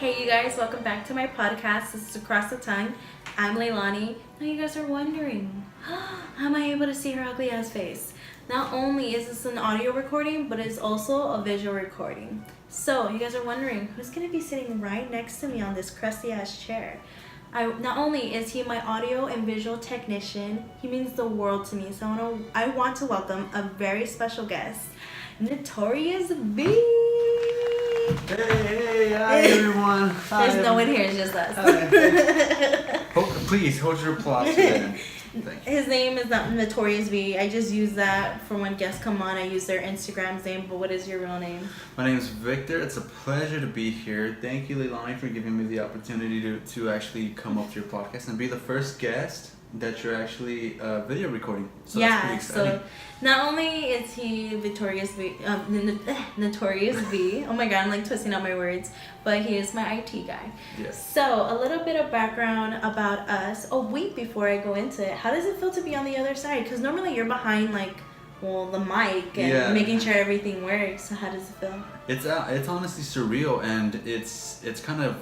Hey you guys, welcome back to my podcast. This is Across the Tongue. I'm Leilani. Now you guys are wondering, how am I able to see her ugly ass face? Not only is this an audio recording, but it's also a visual recording. So you guys are wondering, who's going to be sitting right next to me on this crusty ass chair? Not only is he my audio and visual technician, he means the world to me. So I want to welcome a very special guest, Notorious B. Hey, hi everyone. Hi, There's no one here, it's just us. Please hold your applause to them. His name is not Notorious B. I just use that for when guests come on. I use their Instagram's name, but what is your real name? My name is Victor. It's a pleasure to be here. Thank you, Leilani, for giving me the opportunity to actually come up to your podcast and be the first guest that you're actually video recording. So that's pretty exciting. So not only is he Notorious B, oh my god, I'm like twisting out my words, but he is my IT guy. Yes. So a little bit of background about us. Oh wait, before I go into it, how does it feel to be on the other side? Because normally you're behind the mic and making sure everything works. So how does it feel? It's honestly surreal, and it's kind of.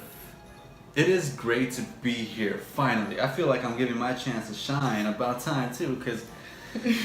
It is great to be here, finally. I feel like I'm giving my chance to shine. About time, too, because...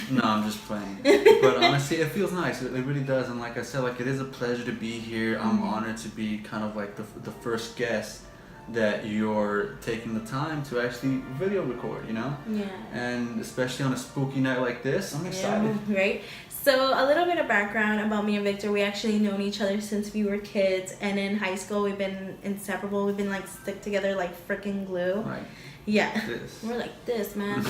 No, I'm just playing. But honestly, it feels nice. It really does. And like I said, it is a pleasure to be here. I'm honored to be kind of like the first guest that you're taking the time to actually video record, you know? Yeah. And especially on a spooky night like this, I'm excited. Yeah, right? So a little bit of background about me and Victor. We actually known each other since we were kids, and in high school we've been inseparable. We've been stick together like freaking glue. Right. Yeah. This. We're like this, man.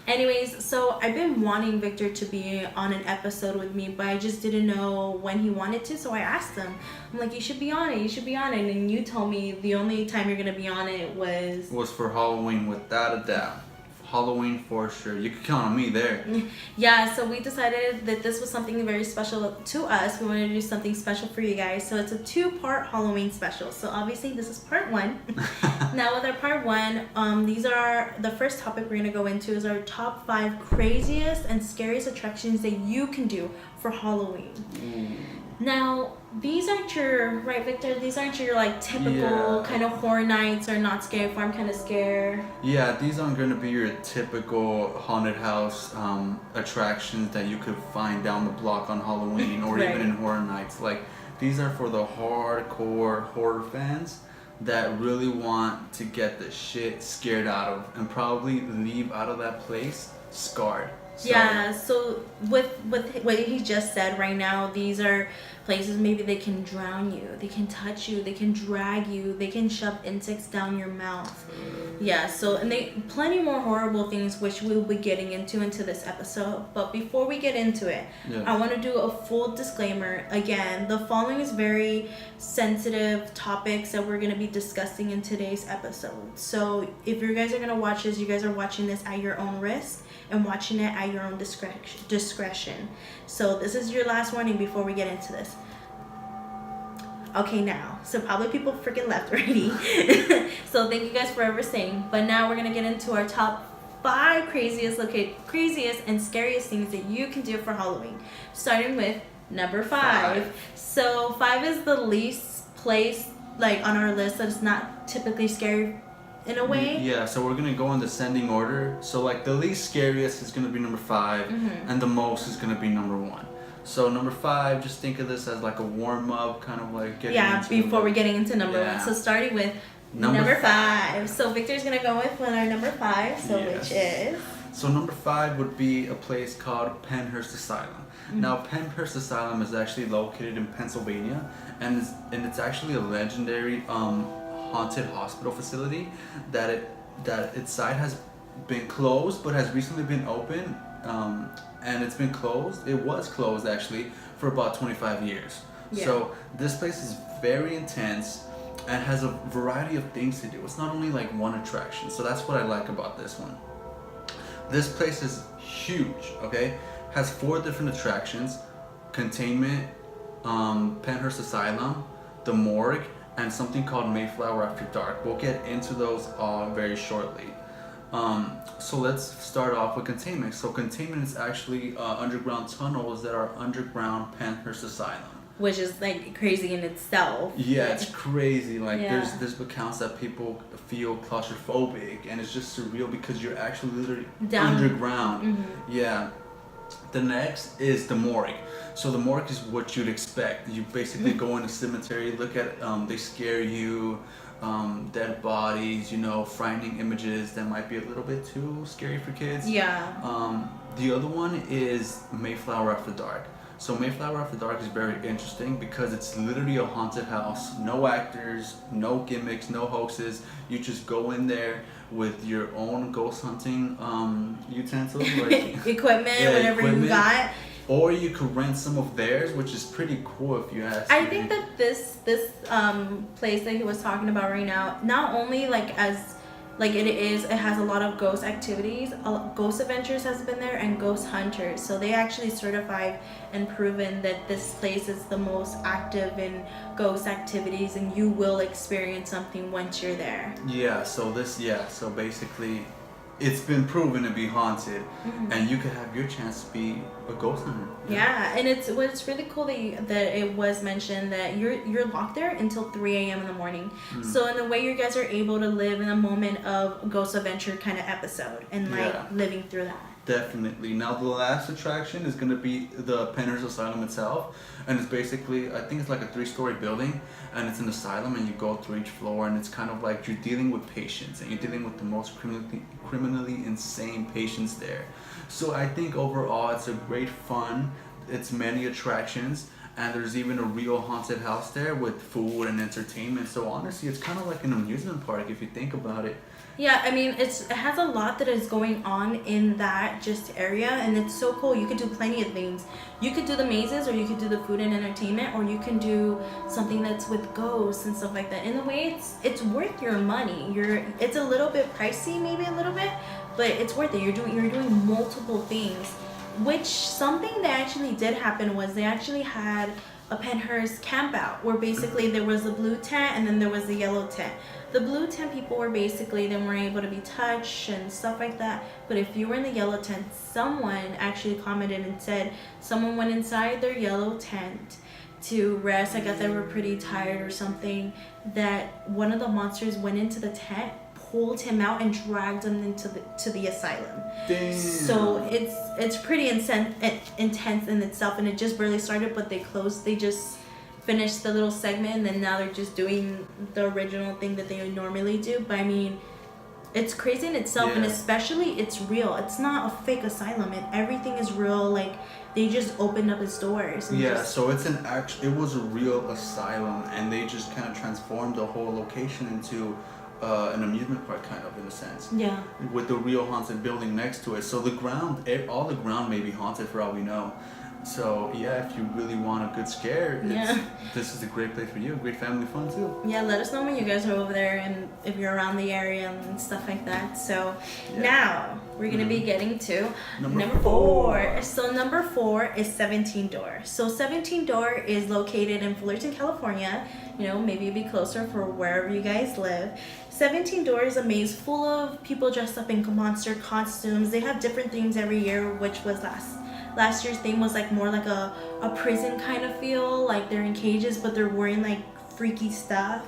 Anyways, so I've been wanting Victor to be on an episode with me, but I just didn't know when he wanted to, so I asked him. I'm like, you should be on it, and you told me the only time you're gonna be on it was for Halloween, without a doubt. Halloween for sure. You could count on me there. Yeah, so we decided that this was something very special to us. We wanted to do something special for you guys. So it's a 2-part Halloween special. So obviously this is part 1. Now with our part 1, these are the first topic we're going to go into is our top 5 craziest and scariest attractions that you can do for Halloween. Now, these aren't your, right, Victor? These aren't your typical kind of horror nights or not scary farm kind of scare. Yeah, these aren't going to be your typical haunted house attractions that you could find down the block on Halloween or Right. even in horror nights. These are for the hardcore horror fans that really want to get the shit scared out of and probably leave out of that place scarred. Yeah, so with what he just said right now, these are places maybe they can drown you, they can touch you, they can drag you, they can shove insects down your mouth. Yeah, so and they plenty more horrible things which we'll be getting into this episode. But before we get into it, I want to do a full disclaimer. Again, the following is very sensitive topics that we're going to be discussing in today's episode. So if you guys are going to watch this, you guys are watching this at your own risk and watching it at your own discretion. So this is your last warning before we get into this. Okay, now, so probably people freaking left already. So thank you guys for ever staying. But now we're gonna get into our top 5 craziest and scariest things that you can do for Halloween. Starting with number 5. So 5 is the least place on our list that is not typically scary. In a way? Yeah, so we're going to go in descending order. So the least scariest is going to be number 5, and the most is going to be number 1. So number 5, just think of this as a warm-up, kind of getting into before we're getting into number 1. So starting with number 5. So Victor's going to go with our number 5, which is? So number 5 would be a place called Pennhurst Asylum. Now, Pennhurst Asylum is actually located in Pennsylvania, and it's actually a legendary haunted hospital facility that its site has been closed but has recently been opened, and it's been closed. It was closed actually for about 25 years. Yeah. So this place is very intense and has a variety of things to do. It's not only one attraction. So that's what I like about this one. This place is huge, okay? Has 4 different attractions: Containment, Pennhurst Asylum, the Morgue, and something called Mayflower After Dark. We'll get into those very shortly. So let's start off with Containment. So Containment is actually underground tunnels that are underground Pennhurst Asylum. which is like crazy in itself. Yeah, it's crazy. Like Yeah. there's accounts that people feel claustrophobic, and it's just surreal because you're actually literally Down. underground. Yeah. The next is the morgue. So the morgue is what you'd expect. You basically go in a cemetery, look at they scare you, dead bodies, you know, frightening images that might be a little bit too scary for kids. Yeah. The other one is Mayflower After Dark. So Mayflower After Dark is very interesting because it's literally a haunted house. No actors, no gimmicks, no hoaxes. You just go in there with your own ghost hunting utensils, like Equipment, yeah, whatever you got. Or you could rent some of theirs, which is pretty cool if you ask I me. think that this place that he was talking about right now, not only like as like it has a lot of ghost activities, Ghost Adventures has been there, and Ghost Hunters. So they actually certified and proven that this place is the most active in ghost activities, and you will experience something once you're there. So basically it's been proven to be haunted, and you could have your chance to be a ghost hunter. Yeah, and it's really cool that it was mentioned that you're locked there until 3 a.m. in the morning. So in a way, you guys are able to live in a moment of ghost adventure kind of episode and living through that. Definitely. Now the last attraction is gonna be the Pennhurst Asylum itself, and it's basically, I think it's like a 3-story building, and it's an asylum, and you go through each floor, and it's kind of like you're dealing with patients, and you're dealing with the most criminally insane patients there. So I think overall it's a great fun. It's many attractions, and there's even a real haunted house there with food and entertainment. So honestly, it's kind of like an amusement park if you think about it. Yeah, I mean, it has a lot that is going on in that just area, and it's so cool. You could do plenty of things. You could do the mazes, or you could do the food and entertainment, or you can do something that's with ghosts and stuff like that. In a way, it's worth your money. It's a little bit pricey, maybe a little bit, but it's worth it. You're doing multiple things. Which something that actually did happen was they actually had a Pennhurst camp out where basically there was a blue tent and then there was the yellow tent. The blue tent people were basically, they weren't able to be touched and stuff like that. But if you were in the yellow tent, someone actually commented and said someone went inside their yellow tent to rest. I guess they were pretty tired or something. That one of the monsters went into the tent, pulled him out, and dragged him into the asylum. Damn. So it's pretty intense in itself, and it just barely started, but they just finished the little segment, and now they're just doing the original thing that they normally do. But I mean, it's crazy in itself, and especially it's real. It's not a fake asylum, and everything is real. Like they just opened up its doors. So it was a real asylum, and they just kind of transformed the whole location into an amusement park, kind of, in a sense. Yeah. With the real haunted building next to it. So all the ground may be haunted for all we know. So yeah, if you really want a good scare, this is a great place for you. Great family fun too. Yeah, let us know when you guys are over there and if you're around the area and stuff like that. So now we're gonna be getting to number 4. So number 4 is 17 Door. So 17 Door is located in Fullerton, California. You know, maybe it'd be closer for wherever you guys live. 17 Door is a maze full of people dressed up in monster costumes. They have different themes every year, which was last year's theme was like more like a prison kind of feel, like they're in cages but they're wearing like freaky stuff.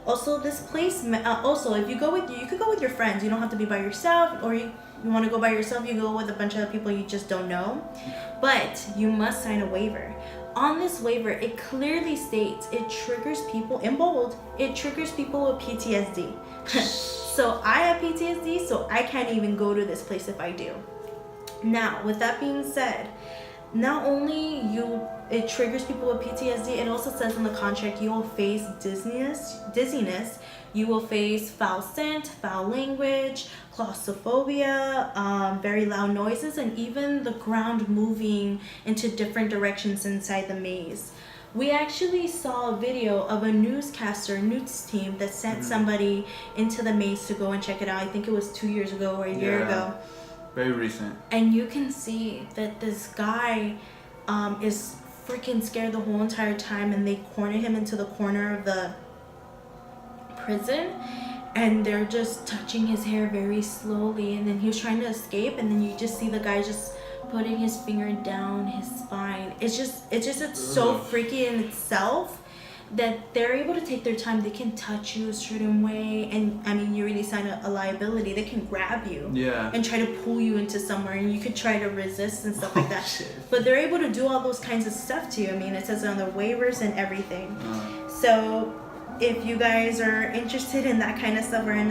Also, this place, if you could go with your friends. You don't have to be by yourself, or you want to go by yourself, you go with a bunch of people you just don't know. But you must sign a waiver. On this waiver, it clearly states it triggers people, in bold, it triggers people with PTSD. So I have PTSD, so I can't even go to this place if I do. Now, with that being said, not only it triggers people with PTSD, it also says in the contract you will face dizziness, you will face foul scent, foul language, claustrophobia, very loud noises, and even the ground moving into different directions inside the maze. We actually saw a video of a news team that sent somebody into the maze to go and check it out. I think it was 2 years ago or a year ago. Very recent. And you can see that this guy is freaking scared the whole entire time, and they corner him into the corner of the prison, and they're just touching his hair very slowly, and then he was trying to escape, and then you just see the guy just putting his finger down his spine. It's so freaky in itself that they're able to take their time. They can touch you a certain way, and I mean, you really sign a liability. They can grab you and try to pull you into somewhere, and you could try to resist and stuff like that. Shit. But they're able to do all those kinds of stuff to you. I mean, it says on the waivers and everything. So if you guys are interested in that kind of stuff, or if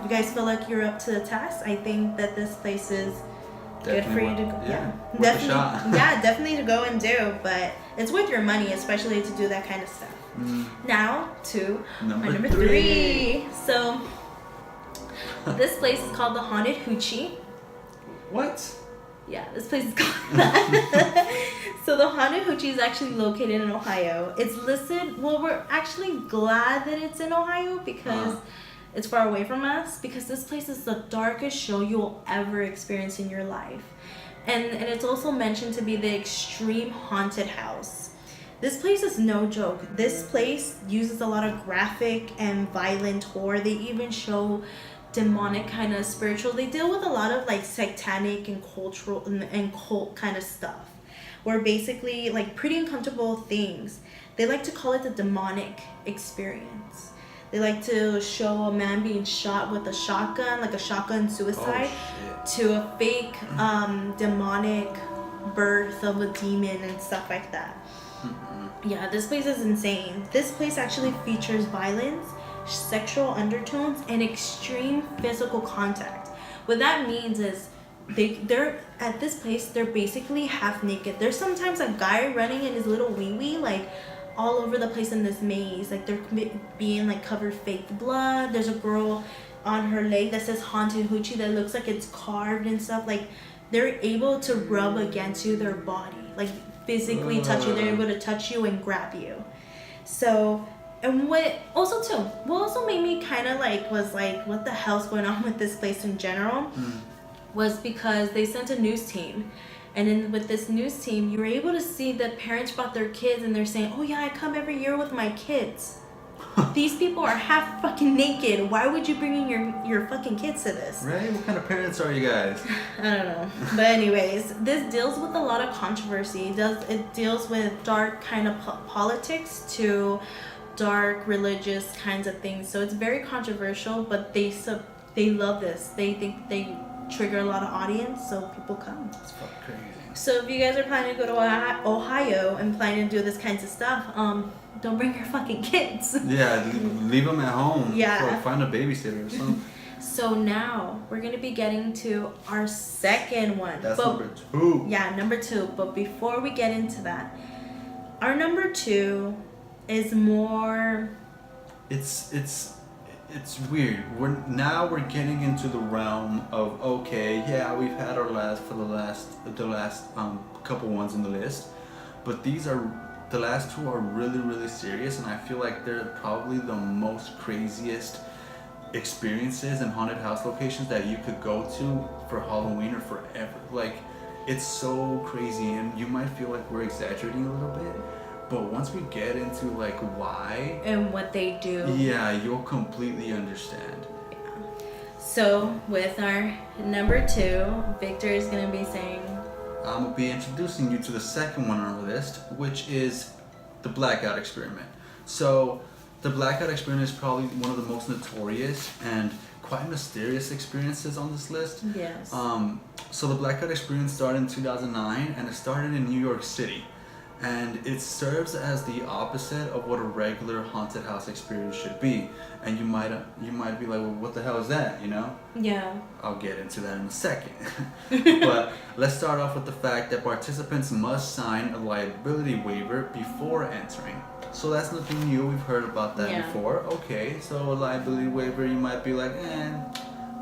you guys feel like you're up to the task, I think that this place is good for you to go. Definitely to go and do. But it's worth your money, especially to do that kind of stuff. Now to number 3. So this place is called the Haunted Hoochie. What? Yeah, this place is called that. So the Haunted Hoochie is actually located in Ohio. It's listed, well, we're actually glad that it's in Ohio because it's far away from us, because this place is the darkest show you'll ever experience in your life. And it's also mentioned to be the extreme haunted house. This place is no joke. This place uses a lot of graphic and violent horror. They even show demonic kind of spiritual. They deal with a lot of like satanic and cultural and cult kind of stuff, where basically like pretty uncomfortable things. They like to call it the demonic experience. They like to show a man being shot with a shotgun, like a shotgun suicide, to a fake demonic birth of a demon and stuff like that. Yeah, this place is insane. This place actually features violence, sexual undertones, and extreme physical contact. What that means is they're at this place, they're basically half naked. There's sometimes a guy running in his little wee-wee, like all over the place in this maze. Like they're being like covered fake blood. There's a girl on her leg that says Haunted Hoochie that looks like it's carved and stuff. Like they're able to rub against you, their body, like physically touch you. They're able to touch you and grab you. So, and what also made me kind of like was like, what the hell's going on with this place in general, was because they sent a news team. And then with this news team, you were able to see that parents brought their kids, and they're saying, oh yeah, I come every year with my kids. These people are half fucking naked. Why would you bring in your fucking kids to this? Right? What kind of parents are you guys? I don't know. But anyways, this deals with a lot of controversy. It deals with dark kind of politics to dark religious kinds of things. So it's very controversial, but they love this. They think they trigger a lot of audience, so people come. That's fucking crazy. So if you guys are planning to go to Ohio and planning to do this kinds of stuff, don't bring your fucking kids. Yeah, leave them at home. Yeah. Or find a babysitter or something. So now we're gonna be getting to our second one. That's number 2. Yeah, number 2. But before we get into that, our number 2 is more. It's weird. We're getting into the realm of, okay, yeah, we've had our the last couple ones in the list, but the last 2 are really, really serious, and I feel like they're probably the most craziest experiences in haunted house locations that you could go to for Halloween or forever. Like, it's so crazy, and you might feel like we're exaggerating a little bit, but once we get into like why and what they do, yeah, you'll completely understand. Yeah. So with our number 2, Victor is gonna be saying, I'm gonna be introducing you to the second one on our list, which is the Blackout experiment. So the Blackout experiment is probably one of the most notorious and quite mysterious experiences on this list. Yes. So the Blackout experience started in 2009, and it started in New York City. And it serves as the opposite of what a regular haunted house experience should be. And you might be like, well, what the hell is that, you know? Yeah. I'll get into that in a second. But let's start off with the fact that participants must sign a liability waiver before entering. So that's nothing new. We've heard about that before. Okay, so a liability waiver, you might be like,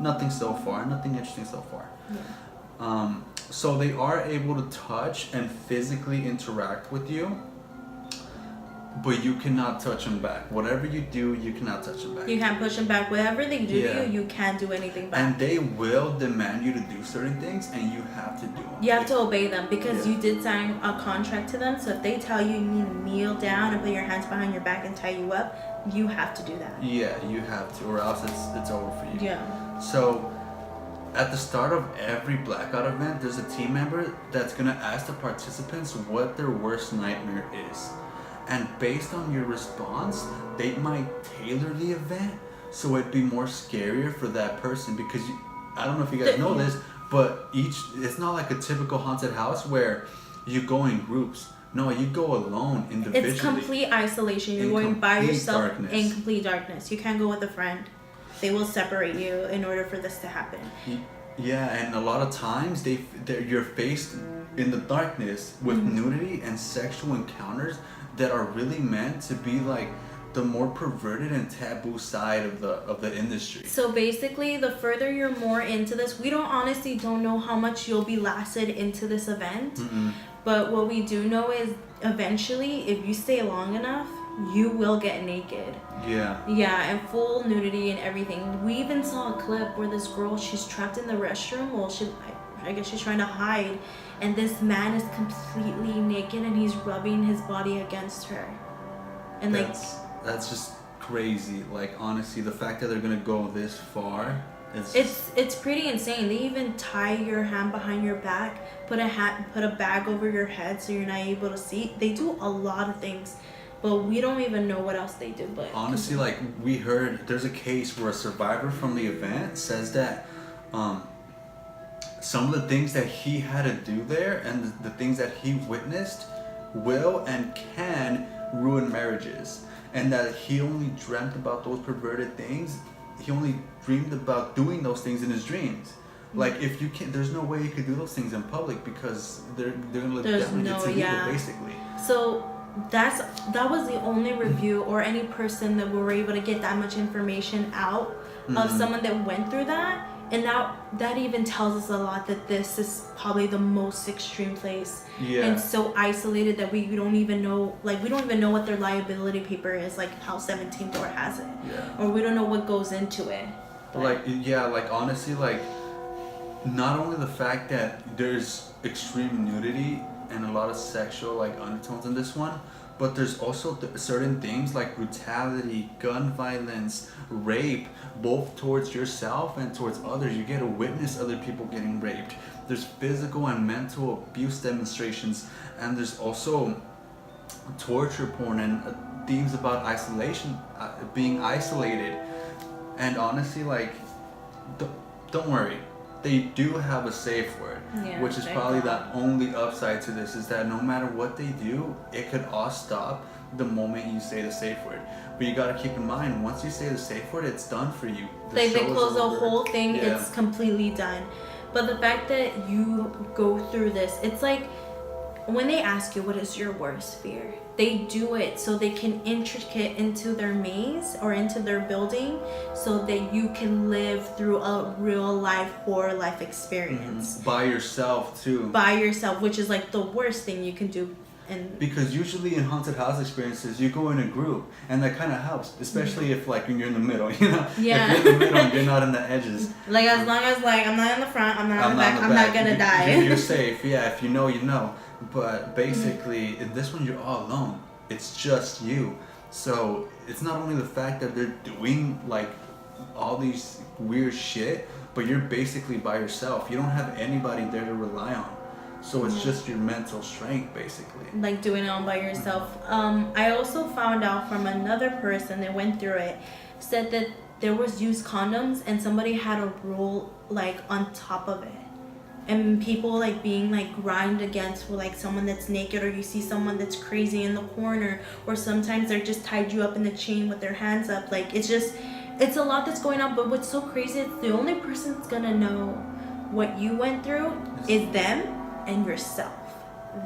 nothing so far, nothing interesting so far. Yeah. So they are able to touch and physically interact with you, but you cannot touch them back. Whatever you do, you cannot touch them back. You can't push them back. Whatever they do to you, you can't do anything back. And they will demand you to do certain things, and you have to do them. You have to obey them, because you did sign a contract to them. So if they tell you need to kneel down and put your hands behind your back and tie you up, you have to do that. Yeah, you have to, or else it's over for you. Yeah. So at the start of every Blackout event, there's a team member that's gonna ask the participants what their worst nightmare is. And based on your response, they might tailor the event so it'd be more scarier for that person, because I don't know if you guys know this, but it's not like a typical haunted house where you go in groups. No, you go alone individually. It's complete isolation. You're going by yourself darkness. in complete darkness. You can't go with a friend. They will separate you in order for this to happen. Yeah, and a lot of times you're faced in the darkness with nudity and sexual encounters that are really meant to be like the more perverted and taboo side of the industry. So basically, the further you're more into this, we honestly don't know how much you'll be lasted into this event. Mm-mm. But what we do know is eventually, if you stay long enough, you will get naked. Yeah. Yeah, and full nudity and everything. We even saw a clip where this girl, she's trapped in the restroom. Well, I guess she's trying to hide. And this man is completely naked and he's rubbing his body against her. And that's just crazy. Like, honestly, the fact that they're gonna go this far, it's pretty insane. They even tie your hand behind your back, put a bag over your head so you're not able to see. They do a lot of things, but we don't even know what else they do. But honestly, like, we heard there's a case where a survivor from the event says that some of the things that he had to do there and the things that he witnessed will and can ruin marriages, and that he only dreamt about those perverted things. He only dreamed about doing those things in his dreams. Like, if you can't, there's no way you could do those things in public because they're gonna look down. It's illegal, basically. So that was the only review or any person that we were able to get that much information out of someone that went through that. And that even tells us a lot that this is probably the most extreme place. Yeah. And so isolated that we don't even know, like, we don't even know what their liability paper is, like how 17 Door has it. Yeah. Or we don't know what goes into it. But Like, honestly, like, not only the fact that there's extreme nudity and a lot of sexual, like, undertones in this one, but there's also certain things like brutality, gun violence, rape, both towards yourself and towards others. You get to witness other people getting raped. There's physical and mental abuse demonstrations, and there's also torture porn and themes about isolation, being isolated. And honestly, like, don't worry. They do have a safe word, which is probably the only upside to this, is that no matter what they do, it could all stop the moment you say the safe word. But you gotta keep in mind, once you say the safe word, it's done for you. They close the whole thing, it's completely done. But the fact that you go through this, it's like when they ask you what is your worst fear, they do it so they can intricate into their maze or into their building so that you can live through a real life horror life experience. By yourself too. By yourself, which is like the worst thing you can do. And because usually in haunted house experiences, you go in a group, and that kind of helps, especially if, like, you're in the middle, you know? Yeah. If you're in the middle, you're not in the edges. Like, as long as, like, I'm not in the front, I'm not in the back, I'm not gonna die. You're safe, yeah. If you know, you know. But basically, in this one, you're all alone. It's just you. So it's not only the fact that they're doing, like, all these weird shit, but you're basically by yourself. You don't have anybody there to rely on. So it's just your mental strength, basically. Like, doing it all by yourself. I also found out from another person that went through it, said that there was used condoms and somebody had a roll, like, on top of it. And people, like, being, like, grind against, like, someone that's naked, or you see someone that's crazy in the corner, or sometimes they're just tied you up in the chain with their hands up. Like, it's a lot that's going on. But what's so crazy is the only person that's gonna know what you went through is them and yourself.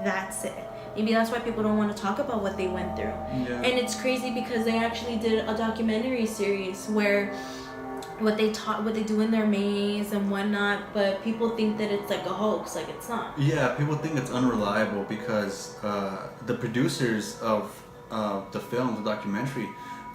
That's it. Maybe that's why people don't want to talk about what they went through. Yeah. And it's crazy because they actually did a documentary series where what they do in their maze and whatnot, but people think that it's like a hoax. Like, it's not. Yeah, people think it's unreliable because the producers of the film, the documentary,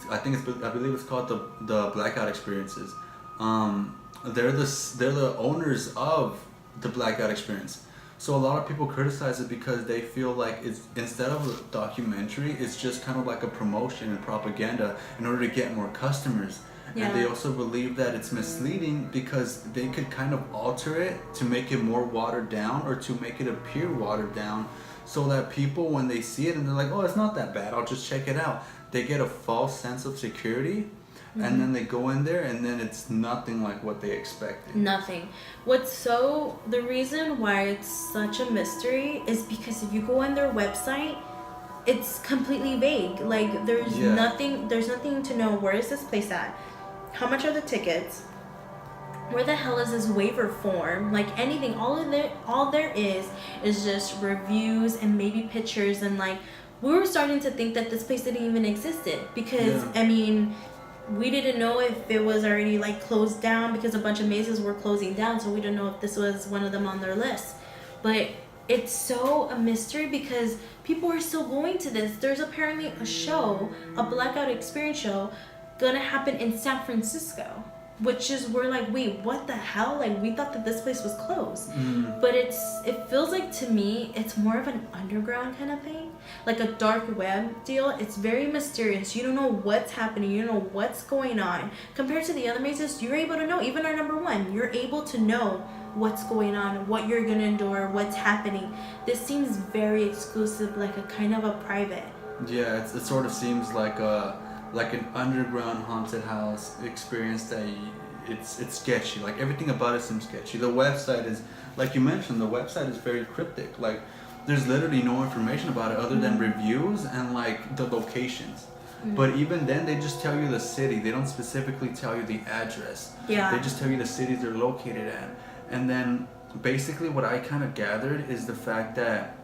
I believe it's called the Blackout Experiences. They're the owners of the Blackout Experience. So a lot of people criticize it because they feel like it's, instead of a documentary, it's just kind of like a promotion and propaganda in order to get more customers. And they also believe that it's misleading because they could kind of alter it to make it more watered down or to make it appear watered down, so that people, when they see it and they're like, oh, it's not that bad, I'll just check it out, they get a false sense of security. And then they go in there and then it's nothing like what they expected. Nothing. The reason why it's such a mystery is because if you go on their website, it's completely vague. Like there's nothing to know. Where is this place at? How much are the tickets? Where the hell is this waiver form? Like anything, all there is just reviews and maybe pictures, and like we were starting to think that this place didn't even existed because I mean, we didn't know if it was already like closed down because a bunch of mazes were closing down, so we didn't know if this was one of them on their list. But it's so a mystery because people are still going to this. There's apparently a show, a Blackout experience show, gonna happen in San Francisco, which is, we're like, wait, what the hell? Like, we thought that this place was closed. But it feels like, to me, it's more of an underground kind of thing, like a dark web deal. It's very mysterious. You don't know what's happening. You don't know what's going on. Compared to the other mazes, you're able to know. Even our number one, you're able to know what's going on, what you're gonna endure, what's happening. This seems very exclusive, like a kind of a private. Yeah, it sort of seems like an underground haunted house experience that it's sketchy. Like everything about it seems sketchy. The website is, like you mentioned, the website is very cryptic. Like there's literally no information about it other than reviews and like the locations. But even then, they just tell you the city. They don't specifically tell you the address. Yeah. They just tell you the cities they're located at. And then basically what I kind of gathered is the fact that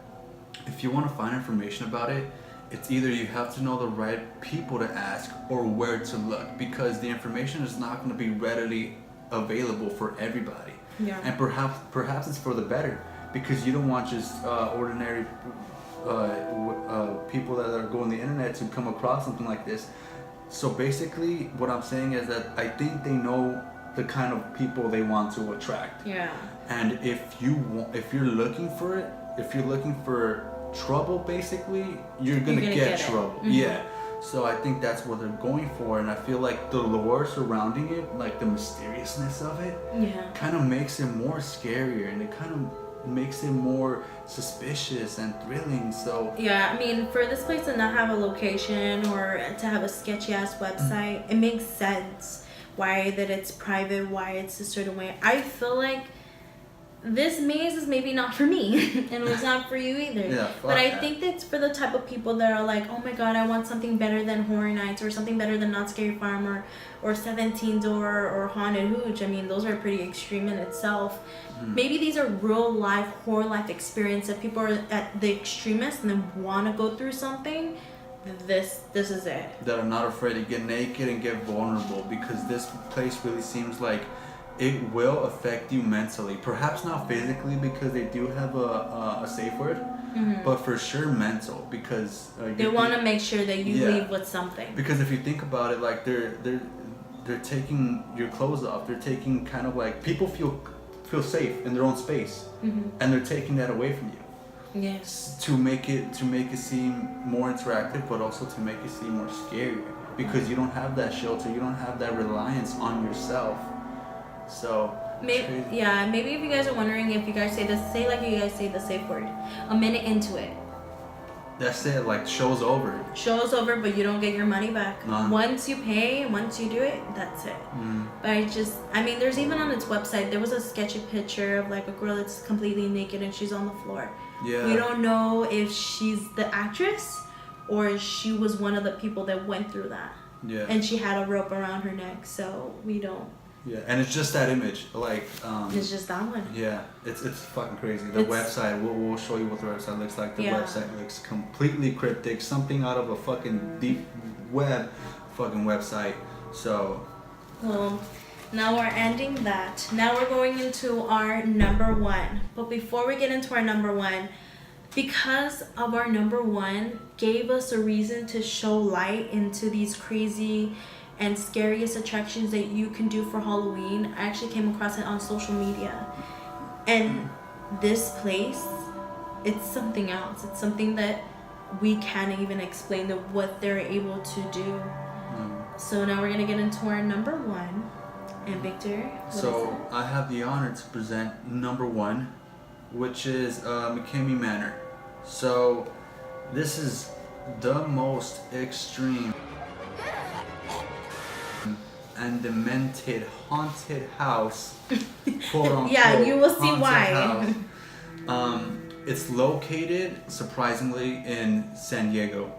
if you want to find information about it, it's either you have to know the right people to ask or where to look, because the information is not going to be readily available for everybody. Yeah. And perhaps it's for the better, because you don't want just ordinary people that are going on the internet to come across something like this. So basically what I'm saying is that I think they know the kind of people they want to attract. Yeah. And if you're looking for it, if you're looking for trouble, basically, you're gonna get trouble. Yeah. So I think that's what they're going for, and I feel like the lore surrounding it, like the mysteriousness of it, kind of makes it more scarier, and it kind of makes it more suspicious and thrilling. So yeah, I mean, for this place to not have a location or to have a sketchy ass website, it makes sense why that it's private, why it's a certain way. I feel like this maze is maybe not for me, and it's not for you either. Yeah, but I think that's for the type of people that are like, oh my god, I want something better than Horror Nights, or something better than Not Scary Farm, or 17 Door, or Haunted Hooch. I mean, those are pretty extreme in itself. Maybe these are real life, horror life experience that people are at the extremist and then want to go through something. This is it. That are not afraid to get naked and get vulnerable, because this place really seems like it will affect you mentally. Perhaps not physically, because they do have a safe word, but for sure mental, because they want to make sure that you leave with something. Because if you think about it, like they're taking your clothes off. They're taking kind of like, people feel safe in their own space, and they're taking that away from you. Yes. To make it seem more interactive, but also to make it seem more scary, because you don't have that shelter, you don't have that reliance on yourself. So maybe if you guys are wondering, if you guys say you guys say the safe word, a minute into it, that's it. Like, show's over. Show's over, but you don't get your money back. Once you pay, once you do it, that's it. But there's even on its website, there was a sketchy picture of like a girl that's completely naked and she's on the floor. Yeah. We don't know if she's the actress or she was one of the people that went through that. Yeah. And she had a rope around her neck, so we don't. Yeah, and it's just that image, like. It's just that one. Yeah, it's fucking crazy. The website, we'll show you what the website looks like. The website looks completely cryptic, something out of a fucking deep web fucking website. So. Well, now we're ending that. Now we're going into our number one. But before we get into our number one, because of our number one gave us a reason to show light into these crazy and scariest attractions that you can do for Halloween, I actually came across it on social media. And this place, it's something else. It's something that we can't even explain what they're able to do. So now we're gonna get into our number one. And Victor, what is So it? I have the honor to present number one, which is McKamey Manor. So this is the most extreme and demented haunted house, quote unquote. Yeah, you will see haunted why. house. It's located surprisingly in San Diego,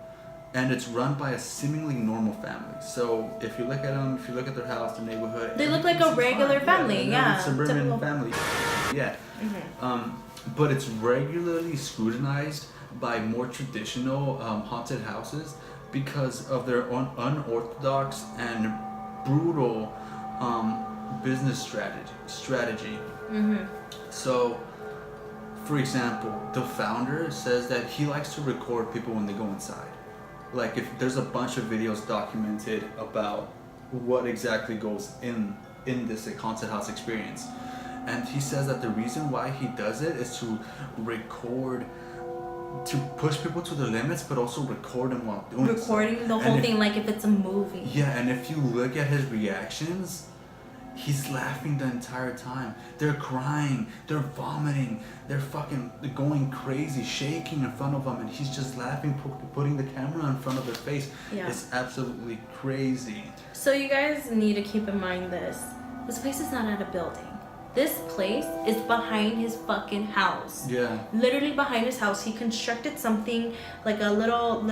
and it's run by a seemingly normal family. So if you look at them, if you look at their house, their neighborhood, They look like a everything seems regular fine. family, yeah. Suburban Typical. family. Yeah. But it's regularly scrutinized by more traditional haunted houses because of their unorthodox and brutal business strategy. So, for example, the founder says that he likes to record people when they go inside. Like if there's a bunch of videos documented about what exactly goes in this haunted house experience. And he says that the reason why he does it is to record, to push people to the limits, but also record them while doing so. Recording the whole thing like if it's a movie. Yeah, and if you look at his reactions, he's laughing the entire time. They're crying, they're vomiting, they're fucking going crazy, shaking in front of him, and he's just laughing, putting the camera in front of their face. Yeah. It's absolutely crazy. So you guys need to keep in mind this. This place is not at a building. This place is behind his fucking house. Yeah. Literally behind his house. He constructed something like a little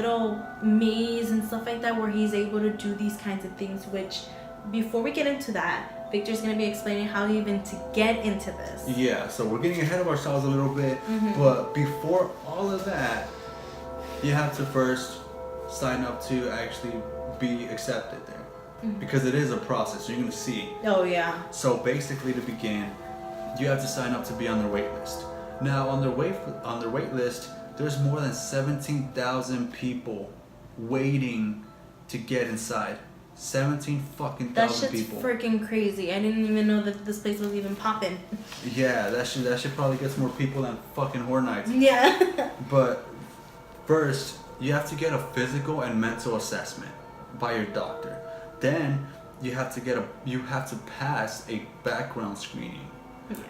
maze and stuff like that where he's able to do these kinds of things, which before we get into that, Victor's going to be explaining how even to get into this. Yeah, so we're getting ahead of ourselves a little bit, but before all of that, you have to first sign up to actually be accepted there. Because it is a process, you're going to see. Oh, yeah. So basically, to begin, you have to sign up to be on their wait list. Now, on their wait list, there's more than 17,000 people waiting to get inside. 17 fucking That thousand shit's people. freaking crazy. I didn't even know that this place was even popping. Yeah, that shit probably gets more people than fucking Horror Nights. Yeah. But first, you have to get a physical and mental assessment by your doctor. Then you have to pass a background screening.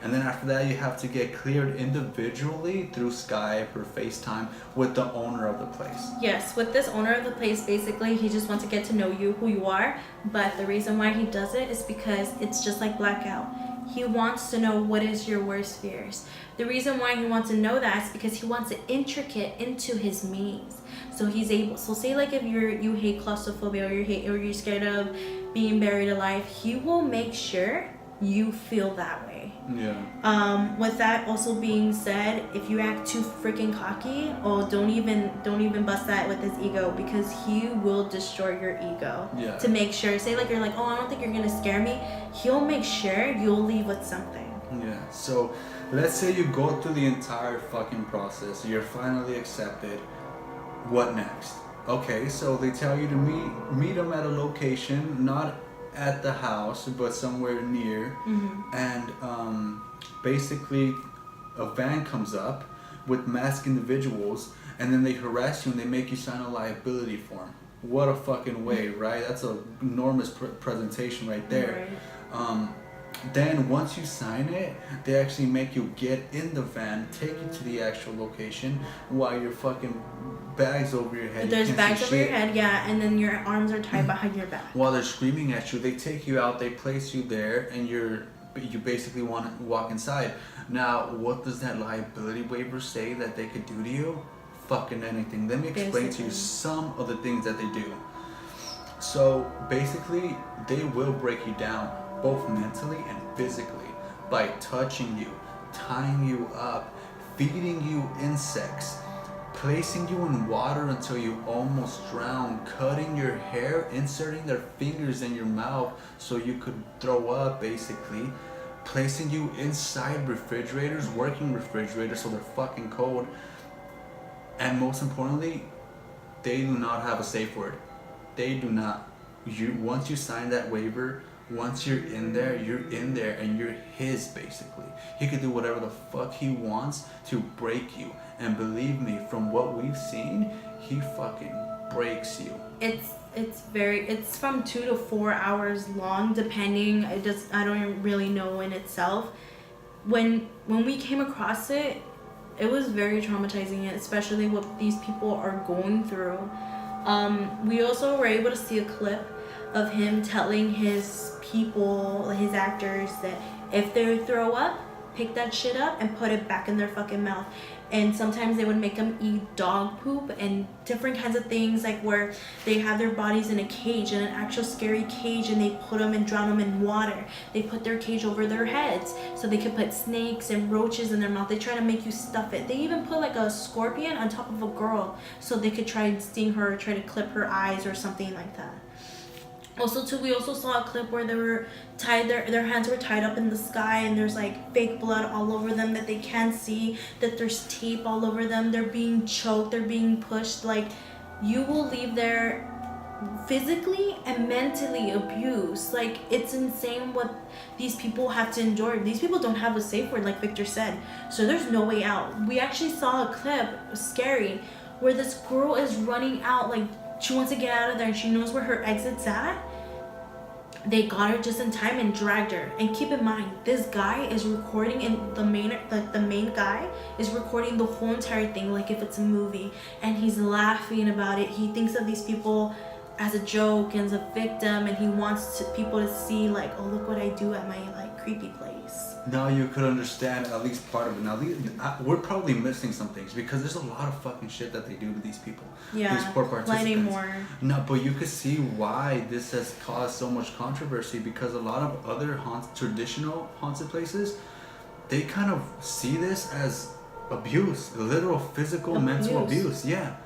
And then after that, you have to get cleared individually through Skype or FaceTime with the owner of the place. Yes, with this owner of the place, basically, he just wants to get to know you, who you are. But the reason why he does it is because it's just like Blackout. He wants to know what is your worst fears. The reason why he wants to know that is because he wants to intricate into his meanings. So he's able. So say like if you hate claustrophobia or you're scared of being buried alive, he will make sure you feel that way. Yeah. With that also being said, if you act too freaking cocky, don't even bust that with his ego, because he will destroy your ego. Yeah. To make sure, say like you're like, oh, I don't think you're gonna scare me. He'll make sure you'll leave with something. Yeah. So let's say you go through the entire fucking process. You're finally accepted. What next? Okay, so they tell you to meet them at a location, not at the house, but somewhere near. And basically a van comes up with masked individuals, and then they harass you and they make you sign a liability form. What a fucking way, right? That's a enormous presentation right there. Right. Then once you sign it, they actually make you get in the van, take you to the actual location while your fucking bags over your head. There's bags over your head, yeah, and then your arms are tied behind your back. While they're screaming at you, they take you out, they place you there, and you basically want to walk inside. Now, what does that liability waiver say that they could do to you? Fucking anything. Let me explain to you some of the things that they do. So basically, they will break you down, both mentally and physically, by touching you, tying you up, feeding you insects, placing you in water until you almost drown, cutting your hair, inserting their fingers in your mouth so you could throw up, basically, placing you inside refrigerators, working refrigerators so they're fucking cold, and most importantly, they do not have a safe word. They do not. Once you sign that waiver, once you're in there and you're his, basically. He can do whatever the fuck he wants to break you. And believe me, from what we've seen, he fucking breaks you. It's It's from 2 to 4 hours long, depending. I don't really know in itself. When we came across it, it was very traumatizing, especially what these people are going through. We also were able to see a clip of him telling his people, his actors, that if they throw up, pick that shit up and put it back in their fucking mouth. And sometimes they would make them eat dog poop and different kinds of things, like where they have their bodies in a cage, in an actual scary cage, and they put them and drown them in water. They put their cage over their heads so they could put snakes and roaches in their mouth. They try to make you stuff it. They even put like a scorpion on top of a girl so they could try and sting her or try to clip her eyes or something like that. Also, too, we also saw a clip where they were tied, their hands were tied up in the sky, and there's like fake blood all over them that they can't see, that there's tape all over them, they're being choked, they're being pushed. Like, you will leave there physically and mentally abused. Like, it's insane what these people have to endure. These people don't have a safe word, like Victor said, so there's no way out. We actually saw a clip, scary, where this girl is running out, like, she wants to get out of there and she knows where her exit's at. They got her just in time and dragged her. And keep in mind, this guy is recording, and the main guy is recording the whole entire thing like if it's a movie, and he's laughing about it. He thinks of these people as a joke and as a victim, and he wants people to see like, oh, look what I do at my like creepy place. Now you could understand at least part of it. Now we're probably missing some things because there's a lot of fucking shit that they do to these people. Yeah, these poor participants. plenty more. No, but you could see why this has caused so much controversy, because a lot of other traditional haunted places, they kind of see this as abuse, literal physical, mental abuse. Yeah,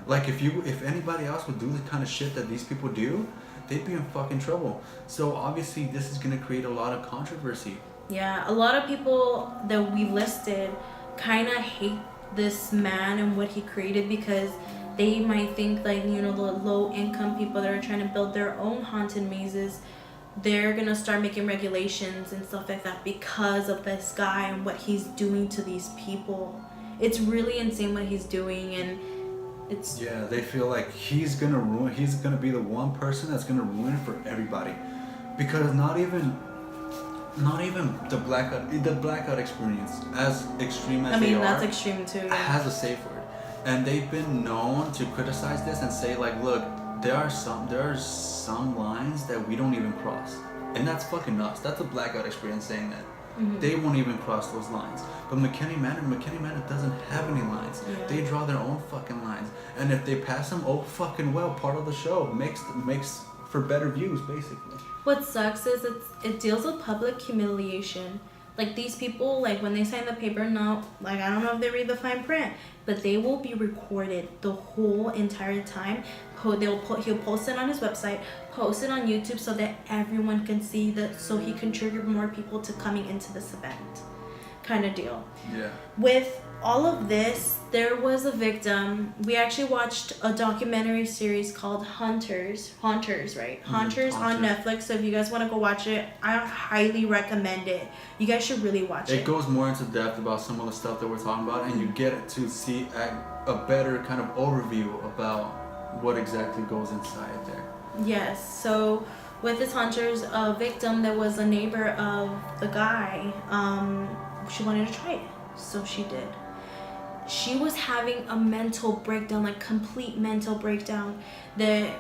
like if anybody else would do the kind of shit that these people do, they'd be in fucking trouble. So obviously this is gonna create a lot of controversy. Yeah, a lot of people that we listed kind of hate this man and what he created, because they might think like, you know, the low income people that are trying to build their own haunted mazes, they're gonna start making regulations and stuff like that because of this guy and what he's doing to these people. It's really insane what he's doing, and it's... Yeah, they feel like he's gonna be the one person that's gonna ruin it for everybody, because not even the blackout experience, as extreme as they are, that's extreme too, yeah, has a safe word, and they've been known to criticize this and say like, look, there are some lines that we don't even cross, and that's fucking nuts. That's a blackout experience saying that. Mm-hmm. They won't even cross those lines. But McKamey Manor doesn't have any lines. Yeah. They draw their own fucking lines, and if they pass them, oh fucking well, part of the show makes for better views, basically. What sucks is it deals with public humiliation. Like, these people, like, when they sign the paper, no, like, I don't know if they read the fine print, but they will be recorded the whole entire time. He'll post it on his website, post it on YouTube, so that everyone can see that, so he can trigger more people to coming into this event, kind of deal. Yeah. With all of this, there was a victim. We actually watched a documentary series called Haunters, right? Haunters on Netflix. So if you guys want to go watch it, I highly recommend it. You guys should really watch it. It goes more into depth about some of the stuff that we're talking about, and you get to see a better kind of overview about what exactly goes inside there. Yes. So with this Haunters, a victim that was a neighbor of the guy, she wanted to try it, so she did. She was having a mental breakdown, like complete mental breakdown, that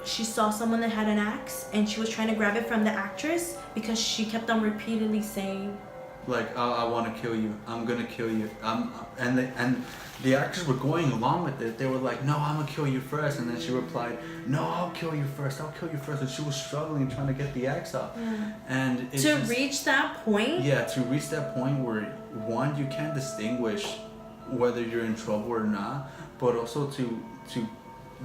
she saw someone that had an axe and she was trying to grab it from the actress because she kept on repeatedly saying, like, I want to kill you, I'm gonna kill you, and the actors were going along with it. They were like, no, I'm gonna kill you first, and then she replied, no, I'll kill you first, and she was struggling trying to get the axe up. Yeah. And to reach that point where, one, you can't distinguish whether you're in trouble or not, but also to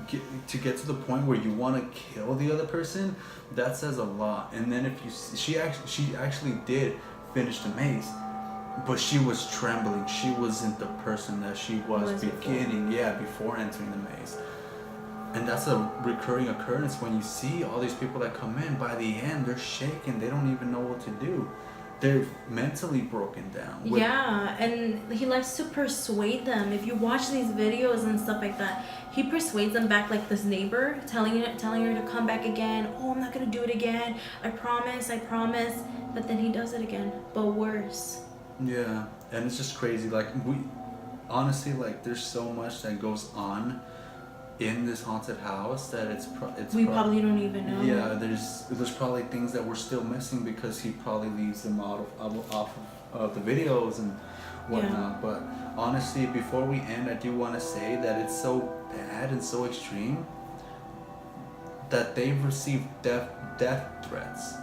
get to the point where you want to kill the other person, that says a lot. And then if you she actually did finish the maze, but she was trembling. She wasn't the person that she was before entering the maze. And that's a recurring occurrence when you see all these people that come in. By the end, they're shaking. They don't even know what to do. they're mentally broken down. Yeah, and he likes to persuade them. If you watch these videos and stuff like that, he persuades them back, like this neighbor telling her to come back again. Oh, I'm not gonna do it again. I promise. But then he does it again, but worse. Yeah, and it's just crazy. Like honestly, like there's so much that goes on in this haunted house that we probably don't even know. Yeah, there's probably things that we're still missing because he probably leaves them off of the videos and whatnot. Yeah. But honestly, before we end, I do want to say that it's so bad and so extreme that they've received death threats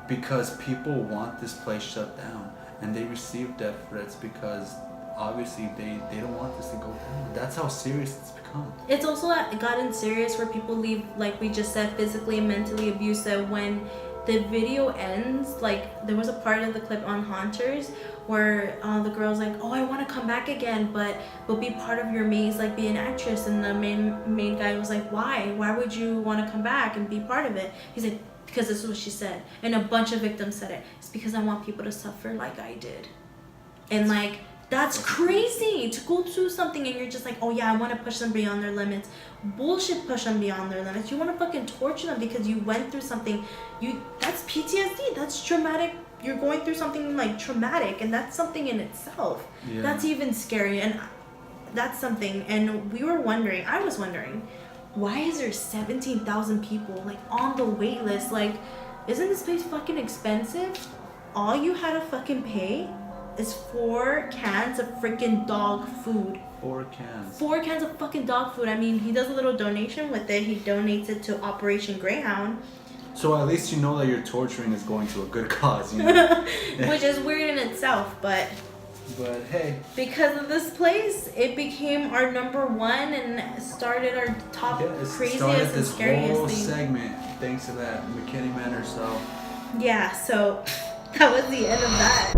because people want this place shut down, and they receive death threats because obviously they don't want this to go down. That's how serious it's become. It's also gotten serious where people leave, like we just said, physically and mentally abusive. When the video ends, like there was a part of the clip on Haunters where the girl's like, oh, I want to come back again, but be part of your maze, like be an actress. And the main guy was like, why would you want to come back and be part of it? He's like, because this is what she said, and a bunch of victims said it. It's because I want people to suffer like I did. And like, that's crazy to go through something and you're just like, oh yeah, I want to push them beyond their limits. Bullshit, push them beyond their limits. You want to fucking torture them because you went through something. That's PTSD. That's traumatic. You're going through something like traumatic, and that's something in itself. Yeah. That's even scary, and that's something. And I was wondering, why is there 17,000 people like on the wait list? Like, isn't this place fucking expensive? All you had to fucking pay is 4 cans of freaking dog food. 4 cans. 4 cans of fucking dog food. I mean, he does a little donation with it. He donates it to Operation Greyhound. So at least you know that your torturing is going to a good cause, you know? Which is weird in itself, but hey. Because of this place, it became our #1 and started our top craziest and scariest thing. Whole segment thanks to that McKamey Manor. So yeah, so that was the end of that.